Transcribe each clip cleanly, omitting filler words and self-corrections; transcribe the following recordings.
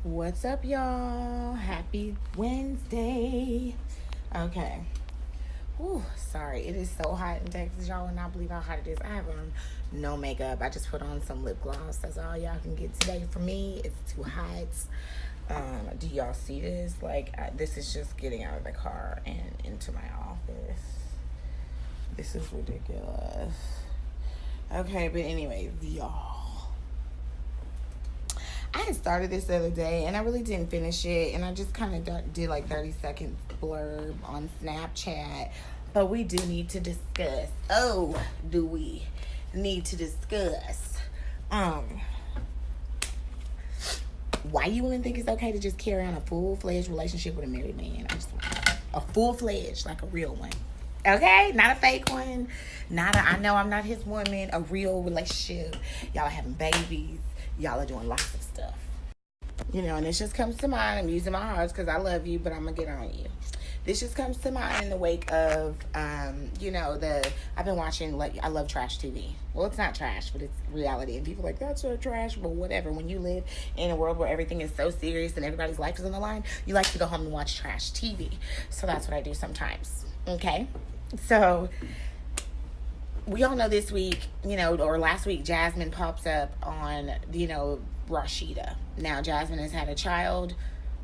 What's up, y'all? Happy Wednesday. Okay. Whew, sorry. It is so hot in Texas, y'all will not believe how hot it is. I have on no makeup. I just put on some lip gloss. That's all y'all can get today for me. It's too hot. Do y'all see this? This is just getting out of the car and into my office. This is ridiculous. Okay, but anyways, y'all. I had started this the other day and I really didn't finish it, and I just kind of did like 30 seconds blurb on Snapchat, but we do need to discuss. Oh, do we need to discuss why you women think it's okay to just carry on a full-fledged relationship with a married man? A full-fledged, like a real one. Okay, not a fake one. I know I'm not his woman. A real relationship. Y'all are having babies. Y'all are doing lots of stuff. And this just comes to mind. I'm using my hearts because I love you, but I'm going to get on you. This just comes to mind in the wake of, I've been watching, I love trash TV. Well, it's not trash, but it's reality. And people are like, that's so trash, but whatever. When you live in a world where everything is so serious and everybody's life is on the line, you like to go home and watch trash TV. So that's what I do sometimes. Okay? So we all know this week, or last week, Jasmine pops up on, Rashida. Now, Jasmine has had a child,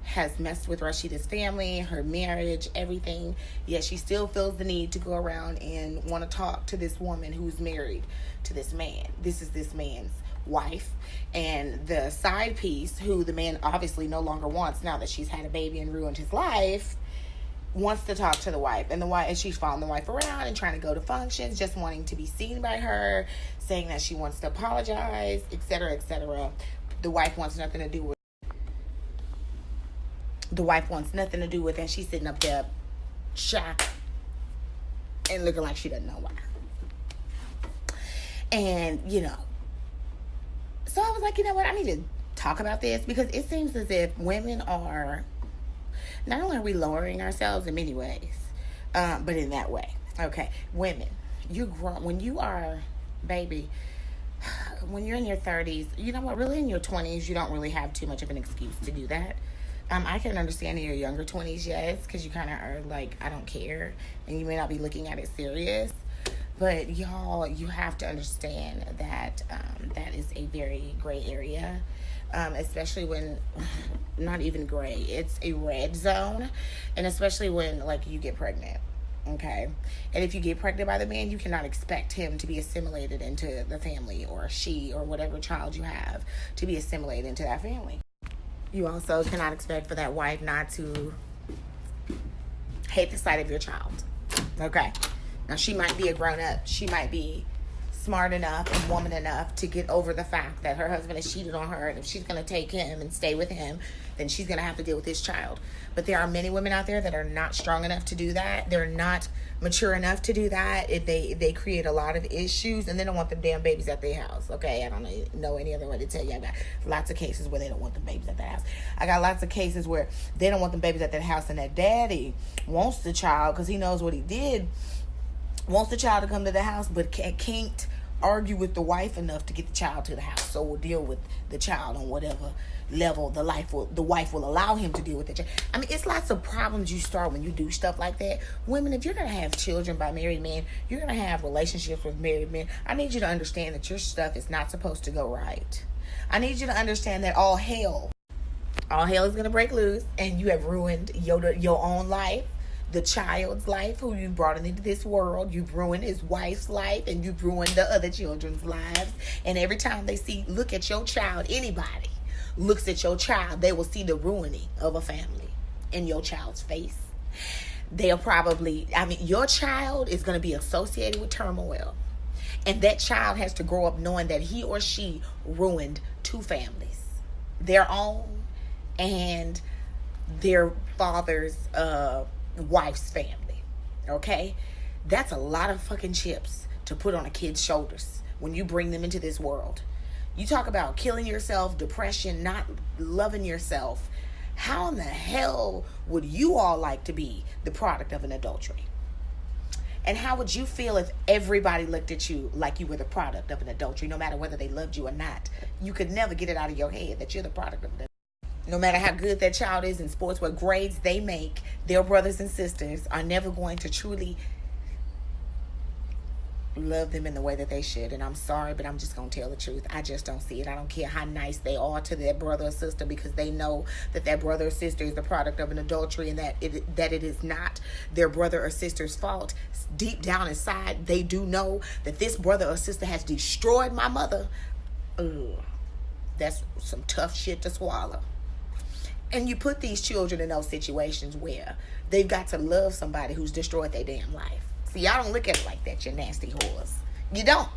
has messed with Rashida's family, her marriage, everything. Yet she still feels the need to go around and want to talk to this woman who's married to this man. This is this man's wife. And the side piece, who the man obviously no longer wants now that she's had a baby and ruined his life, wants to talk to the wife. And she's following the wife around and trying to go to functions, just wanting to be seen by her, saying that she wants to apologize, etc., etc. The wife wants nothing to do with it. And she's sitting up there shy and looking like she doesn't know why. And, so I was like, you know what? I need to talk about this, because it seems as if women are, not only are we lowering ourselves in many ways, but in that way. Okay, women, you grow when you are, baby, when you're in your 30s, you know what, really in your 20s, you don't really have too much of an excuse to do that. I can understand in your younger 20s, yes, because you kind of are like, I don't care, and you may not be looking at it serious. But y'all, you have to understand that that is a very gray area, especially when, not even gray, it's a red zone, and especially when, you get pregnant, okay? And if you get pregnant by the man, you cannot expect him to be assimilated into the family, or she, or whatever child you have, to be assimilated into that family. You also cannot expect for that wife not to hate the sight of your child, okay? Now, she might be a grown-up. She might be smart enough and woman enough to get over the fact that her husband has cheated on her. And if she's going to take him and stay with him, then she's going to have to deal with his child. But there are many women out there that are not strong enough to do that. They're not mature enough to do that. They create a lot of issues, and they don't want them damn babies at their house. Okay, I don't know any other way to tell you. I got lots of cases where they don't want them babies at their house. I got lots of cases where they don't want them babies at their house, and their daddy wants the child because he knows what he did, wants the child to come to the house, but can't argue with the wife enough to get the child to the house. So we'll deal with the child on whatever level the wife will allow him to deal with the child. I mean, it's lots of problems you start when you do stuff like that. Women, if you're going to have children by married men, you're going to have relationships with married men, I need you to understand that your stuff is not supposed to go right. I need you to understand that all hell is going to break loose, and you have ruined your own life, the child's life who you brought into this world. You've ruined his wife's life, and you've ruined the other children's lives. And every time they look at your child, anybody looks at your child, they will see the ruining of a family in your child's face. They'll probably, your child is going to be associated with turmoil. And that child has to grow up knowing that he or she ruined two families, their own and their father's wife's family. Okay, that's a lot of fucking chips to put on a kid's shoulders when you bring them into this world. You talk about killing yourself, depression, not loving yourself. How in the hell would you all like to be the product of an adultery? And how would you feel if everybody looked at you like you were the product of an adultery, no matter whether they loved you or not? You could never get it out of your head that you're the product of an adultery. No matter how good that child is in sports, what grades they make, their brothers and sisters are never going to truly love them in the way that they should. And I'm sorry, but I'm just gonna tell the truth. I just don't see it. I don't care how nice they are to their brother or sister, because they know that that brother or sister is the product of an adultery, and that it is not their brother or sister's fault. Deep down inside, they do know that this brother or sister has destroyed my mother. Ugh, that's some tough shit to swallow. And you put these children in those situations where they've got to love somebody who's destroyed their damn life. See, y'all don't look at it like that, you nasty whores. You don't.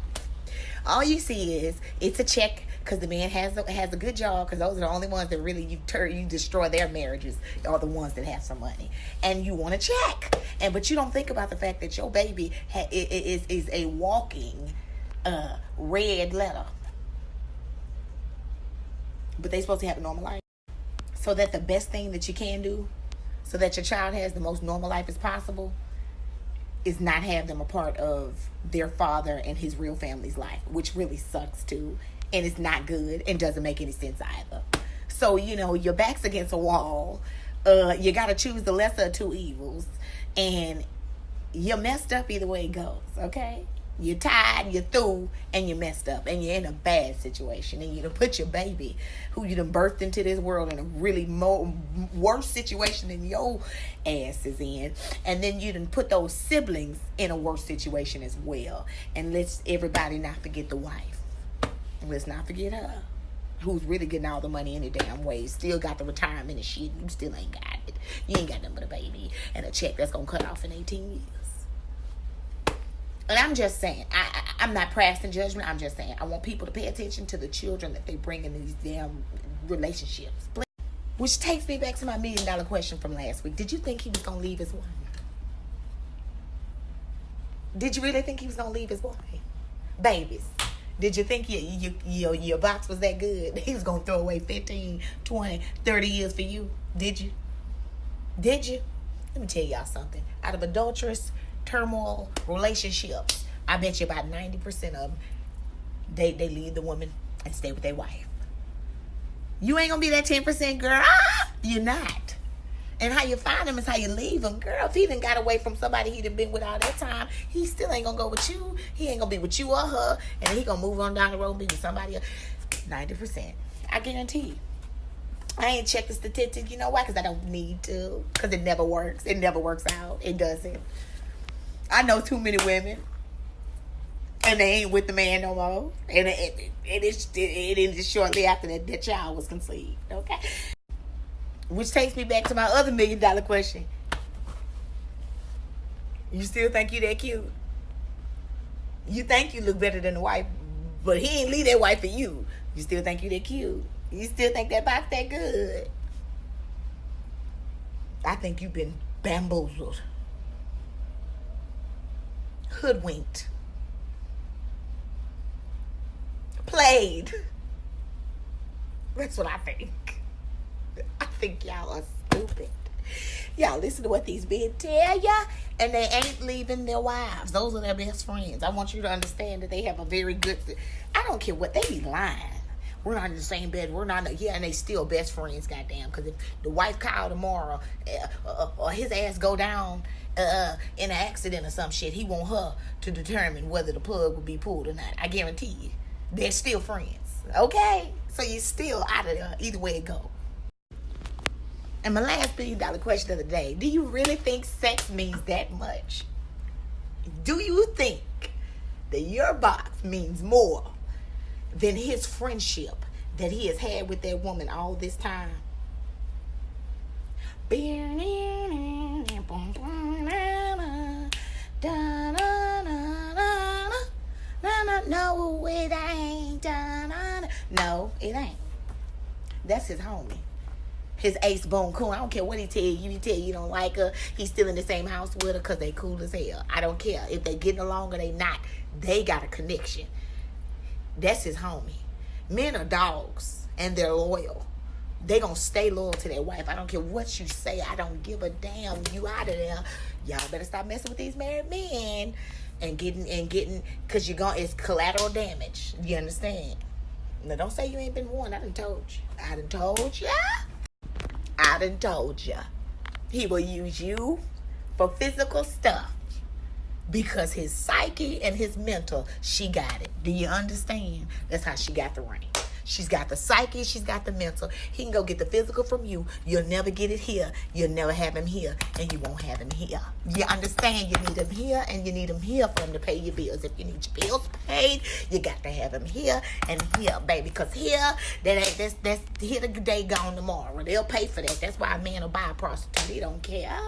All you see is it's a check because the man has a good job, because those are the only ones that really you destroy their marriages, are the ones that have some money. And you want a check. But you don't think about the fact that your baby is a walking red letter. But they're supposed to have a normal life. So that the best thing that you can do, so that your child has the most normal life as possible, is not have them a part of their father and his real family's life, which really sucks too, and it's not good and doesn't make any sense either. So, your back's against a wall. You got to choose the lesser of two evils, and you're messed up either way it goes, okay? You're tired, you're through, and you're messed up, and you're in a bad situation, and you done put your baby, who you done birthed into this world, in a really worse situation than your ass is in, and then you done put those siblings in a worse situation as well. And let's everybody not forget the wife. Let's not forget her, who's really getting all the money any damn way, still got the retirement and shit. You still ain't got it. You ain't got nothing but a baby and a check that's gonna cut off in 18 years. And I'm just saying, I'm not passing judgment. I'm just saying, I want people to pay attention to the children that they bring in these damn relationships. Which takes me back to my $1 million question from last week. Did you think he was going to leave his wife? Did you really think he was going to leave his wife? Babies, did you think your box was that good? He was going to throw away 15, 20, 30 years for you? Did you? Did you? Let me tell y'all something. Out of adulterous, turmoil relationships, I bet you about 90% of them, they leave the woman and stay with their wife. You ain't gonna be that 10%, girl. You're not. And how you find him is how you leave him, girl. If he done got away from somebody he done been with all that time, he still ain't gonna go with you. He ain't gonna be with you or her, and he gonna move on down the road and be with somebody else. 90%, I guarantee you. I ain't checked the statistics. You know why? Because I don't need to. Because it never works. It never works out. It doesn't. I know too many women, and they ain't with the man no more. And it ended shortly after that child was conceived. Okay? Which takes me back to my other $1 million question. You still think you that cute? You think you look better than the wife, but he ain't leave that wife for you. You still think you that cute? You still think that box that good? I think you've been bamboozled, hoodwinked, played. That's what I think. I think y'all are stupid. Y'all listen to what these men tell ya, and they ain't leaving their wives. Those are their best friends. I want you to understand that they have a very good... I don't care what they be lying. We're not in the same bed. We're not... Yeah, and they still best friends, goddamn. Because if the wife call tomorrow, or his ass go down in an accident or some shit, he want her to determine whether the plug will be pulled or not. I guarantee you. They're still friends. Okay? So you're still out of there either way it go. And my last $1 million question of the day. Do you really think sex means that much? Do you think that your box means more than his friendship that he has had with that woman all this time? No, it ain't. No, it ain't. That's his homie. His ace bone cool. I don't care what he tell you. He tell you don't like her. He's still in the same house with her because they cool as hell. I don't care if they getting along or they not. They got a connection. That's his homie. Men are dogs and they're loyal. They gonna stay loyal to their wife. I don't care what you say. I don't give a damn. You out of there. Y'all better stop messing with these married men and getting because it's collateral damage. You understand? Now don't say you ain't been warned. I done told you. I done told ya. He will use you for physical stuff because his psyche and his mental, she got it. Do you understand? That's how she got the ring. She's got the psyche, she's got the mental. He can go get the physical from you. You'll never get it here. You'll never have him here, and you won't have him here. You understand? You need him here, and you need him here for him to pay your bills. If you need your bills paid, you got to have him here and here, baby. Because here, that's here the day gone tomorrow. They'll pay for that. That's why a man will buy a prostitute. He don't care.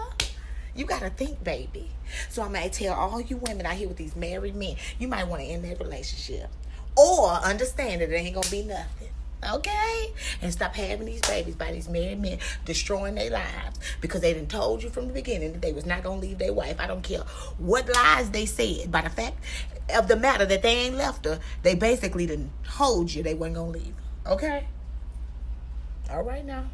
You got to think, baby. So I'm going to tell all you women out here with these married men, you might want to end that relationship. Or understand that it ain't going to be nothing. Okay? And stop having these babies by these married men destroying their lives because they done told you from the beginning that they was not going to leave their wife. I don't care what lies they said. By the fact of the matter that they ain't left her, they basically done told you they wasn't going to leave. Okay? All right now.